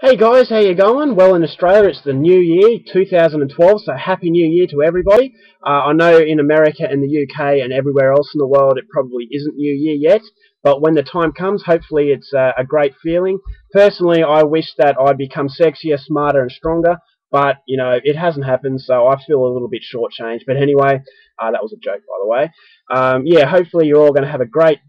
Hey guys, how you going? Well, in Australia it's the new year, 2012, so Happy New Year to everybody. I know in America and the UK and everywhere else in the world it probably isn't New Year yet, but when the time comes, hopefully it's a great feeling. Personally, I wish that I'd become sexier, smarter and stronger, but, it hasn't happened, so I feel a little bit shortchanged. But anyway, that was a joke, by the way. Yeah, hopefully you're all going to have a great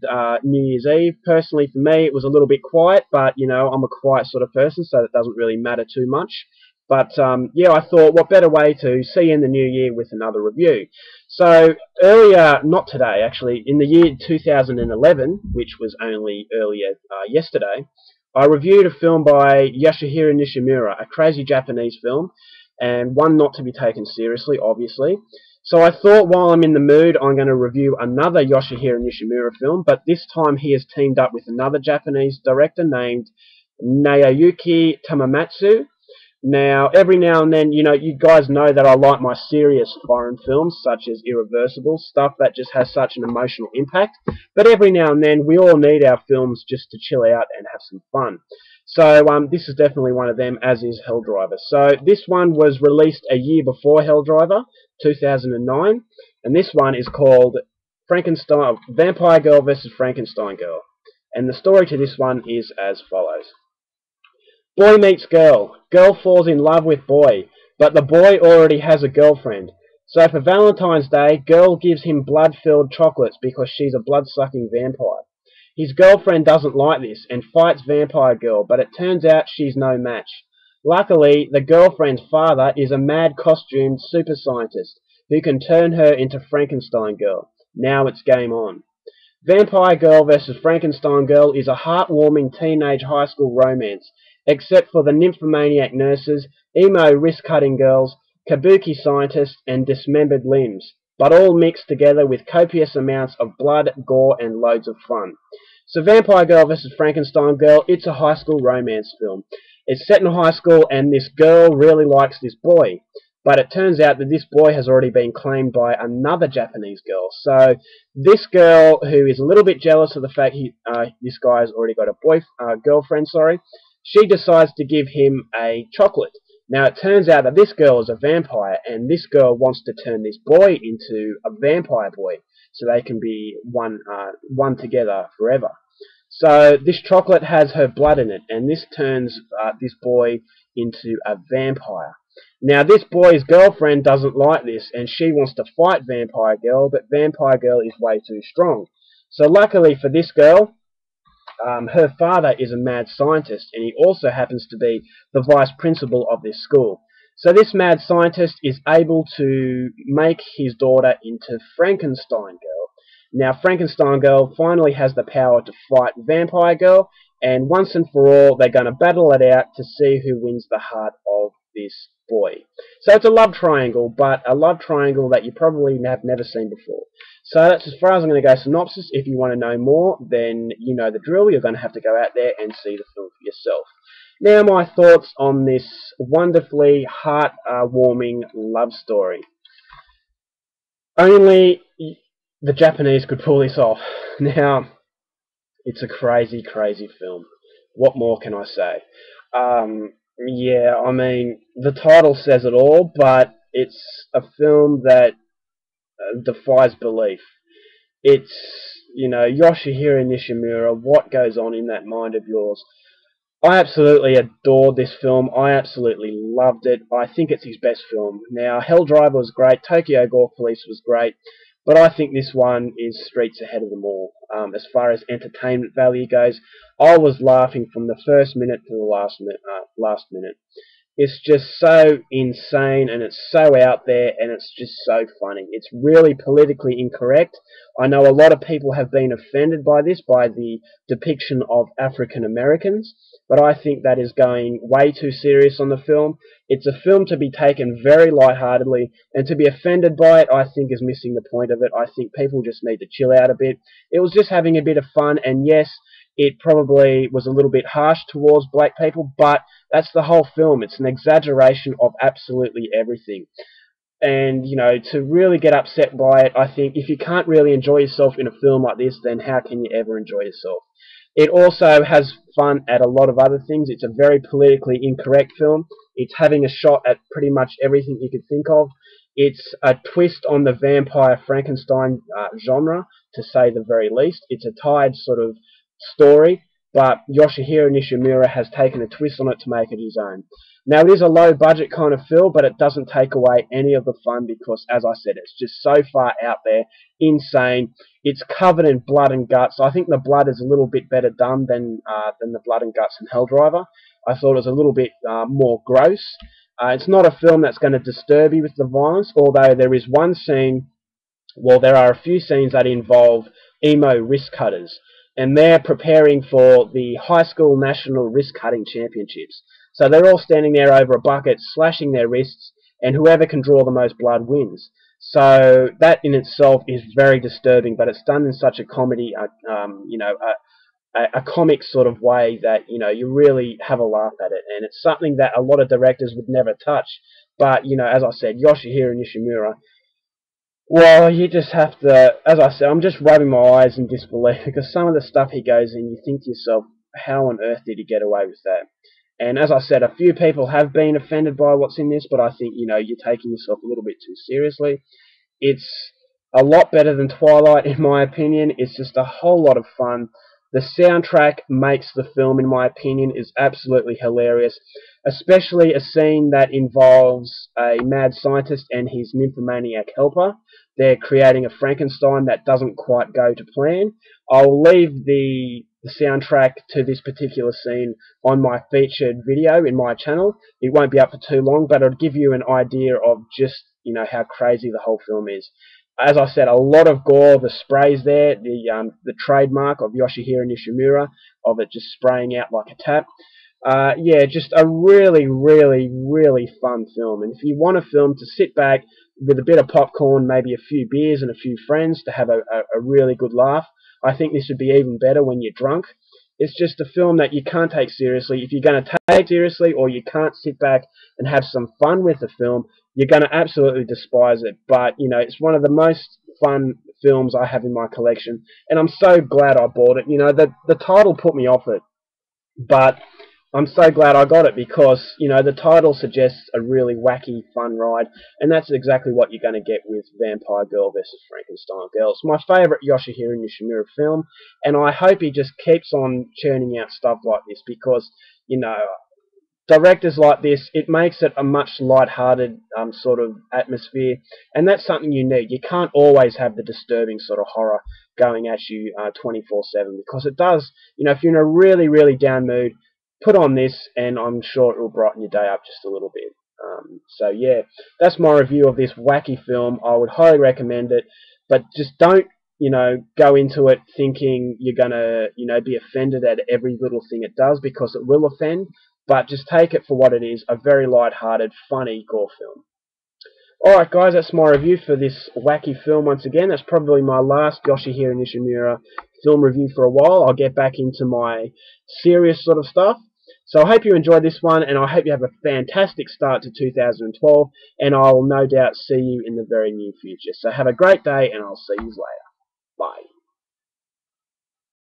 New Year's Eve. Personally, for me, it was a little bit quiet, but, I'm a quiet sort of person, so it doesn't really matter too much. But, yeah, I thought, what better way to see you in the new year with another review. So, earlier, not today, actually, in the year 2011, which was only earlier yesterday, I reviewed a film by Yoshihiro Nishimura, a crazy Japanese film, and one not to be taken seriously, obviously. So I thought, while I'm in the mood, I'm going to review another Yoshihiro Nishimura film, but this time he has teamed up with another Japanese director named Naoyuki Tomomatsu. Now, every now and then, you guys know that I like my serious foreign films, such as Irreversible, stuff that just has such an emotional impact. But every now and then, we all need our films just to chill out and have some fun. So, this is definitely one of them, as is Hell Driver. So, this one was released a year before Hell Driver, 2009, and this one is called Frankenstein, Vampire Girl vs. Frankenstein Girl. And the story to this one is as follows. Boy meets girl. Girl falls in love with boy, but the boy already has a girlfriend. So for Valentine's Day, girl gives him blood-filled chocolates because she's a blood-sucking vampire. His girlfriend doesn't like this and fights Vampire Girl, but it turns out she's no match. Luckily, the girlfriend's father is a mad costumed super scientist who can turn her into Frankenstein Girl. Now it's game on. Vampire Girl vs. Frankenstein Girl is a heartwarming teenage high school romance, except for the nymphomaniac nurses, emo wrist-cutting girls, kabuki scientists, and dismembered limbs, but all mixed together with copious amounts of blood, gore, and loads of fun. So Vampire Girl vs. Frankenstein Girl, it's a high school romance film. It's set in high school, and this girl really likes this boy. But it turns out that this boy has already been claimed by another Japanese girl. So this girl, who is a little bit jealous of the fact this guy has already got a girlfriend, she decides to give him a chocolate. Now it turns out that this girl is a vampire, and this girl wants to turn this boy into a vampire boy, so they can be one together forever. So this chocolate has her blood in it, and this turns this boy into a vampire. Now this boy's girlfriend doesn't like this, and she wants to fight Vampire Girl, but Vampire Girl is way too strong. So luckily for this girl, her father is a mad scientist, and he also happens to be the vice principal of this school. So this mad scientist is able to make his daughter into Frankenstein Girl. Now Frankenstein Girl finally has the power to fight Vampire Girl, and once and for all they're going to battle it out to see who wins the heart of this boy. So it's a love triangle, but a love triangle that you probably have never seen before. So that's as far as I'm going to go synopsis. If you want to know more, then you know the drill. You're going to have to go out there and see the film for yourself. Now my thoughts on this wonderfully heart-warming love story. Only the Japanese could pull this off. Now, it's a crazy, crazy film. What more can I say? Yeah, I mean, the title says it all, but it's a film that defies belief. It's, Yoshihiro Nishimura, what goes on in that mind of yours? I absolutely adored this film. I absolutely loved it. I think it's his best film. Now, Hell Driver was great. Tokyo Gore Police was great. But I think this one is streets ahead of them all. As far as entertainment value goes, I was laughing from the first minute to the last minute. It's just so insane, and it's so out there, and it's just so funny. It's really politically incorrect. I know a lot of people have been offended by this, by the depiction of African Americans, but I think that is going way too serious on the film. It's a film to be taken very lightheartedly, and to be offended by it, I think, is missing the point of it. I think people just need to chill out a bit. It was just having a bit of fun, and yes, it probably was a little bit harsh towards black people, but that's the whole film. It's an exaggeration of absolutely everything. And, to really get upset by it, I think if you can't really enjoy yourself in a film like this, then how can you ever enjoy yourself? It also has fun at a lot of other things. It's a very politically incorrect film. It's having a shot at pretty much everything you could think of. It's a twist on the vampire Frankenstein genre, to say the very least. It's a tied sort of story, but Yoshihiro Nishimura has taken a twist on it to make it his own. Now, it is a low-budget kind of film, but it doesn't take away any of the fun because, as I said, it's just so far out there, insane. It's covered in blood and guts. I think the blood is a little bit better done than the blood and guts in Helldriver. I thought it was a little bit more gross. It's not a film that's going to disturb you with the violence, although there is one scene, well, there are a few scenes that involve emo wrist cutters, and they're preparing for the high school national wrist cutting championships. So they're all standing there over a bucket, slashing their wrists, and whoever can draw the most blood wins. So that in itself is very disturbing, but it's done in such a comedy, a comic sort of way that you really have a laugh at it, and it's something that a lot of directors would never touch. But as I said, Yoshihiro Nishimura, well, you just have to, as I said, I'm just rubbing my eyes in disbelief because some of the stuff he goes in, you think to yourself, how on earth did he get away with that? And as I said, a few people have been offended by what's in this, but I think, you're taking yourself a little bit too seriously. It's a lot better than Twilight, in my opinion. It's just a whole lot of fun. The soundtrack makes the film, in my opinion, is absolutely hilarious, especially a scene that involves a mad scientist and his nymphomaniac helper. They're creating a Frankenstein that doesn't quite go to plan. I'll leave the soundtrack to this particular scene on my featured video in my channel. It won't be up for too long, but it'll give you an idea of just how crazy the whole film is. As I said, a lot of gore. The sprays there, the trademark of Yoshihiro Nishimura, of it just spraying out like a tap. Yeah, just a really, really, really fun film. And if you want a film to sit back with a bit of popcorn, maybe a few beers and a few friends to have a really good laugh, I think this would be even better when you're drunk. It's just a film that you can't take seriously. If you're going to take it seriously, or you can't sit back and have some fun with the film, you're going to absolutely despise it. But, it's one of the most fun films I have in my collection, and I'm so glad I bought it. The title put me off it, but I'm so glad I got it because, the title suggests a really wacky, fun ride, and that's exactly what you're going to get with Vampire Girl vs. Frankenstein Girl. It's my favourite Yoshihiro Nishimura film, and I hope he just keeps on churning out stuff like this because, directors like this, it makes it a much light-hearted sort of atmosphere, and that's something you need. You can't always have the disturbing sort of horror going at you 24/7 because it does, if you're in a really, really down mood, put on this and I'm sure it will brighten your day up just a little bit. So yeah, that's my review of this wacky film. I would highly recommend it, but just don't go into it thinking you're gonna be offended at every little thing it does, because it will offend. But just take it for what it is, a very light-hearted, funny gore film. Alright guys, that's my review for this wacky film once again. That's probably my last Yoshihiro Nishimura film review for a while. I'll get back into my serious sort of stuff. So I hope you enjoyed this one, and I hope you have a fantastic start to 2012, and I'll no doubt see you in the very near future. So have a great day, and I'll see you later. Bye.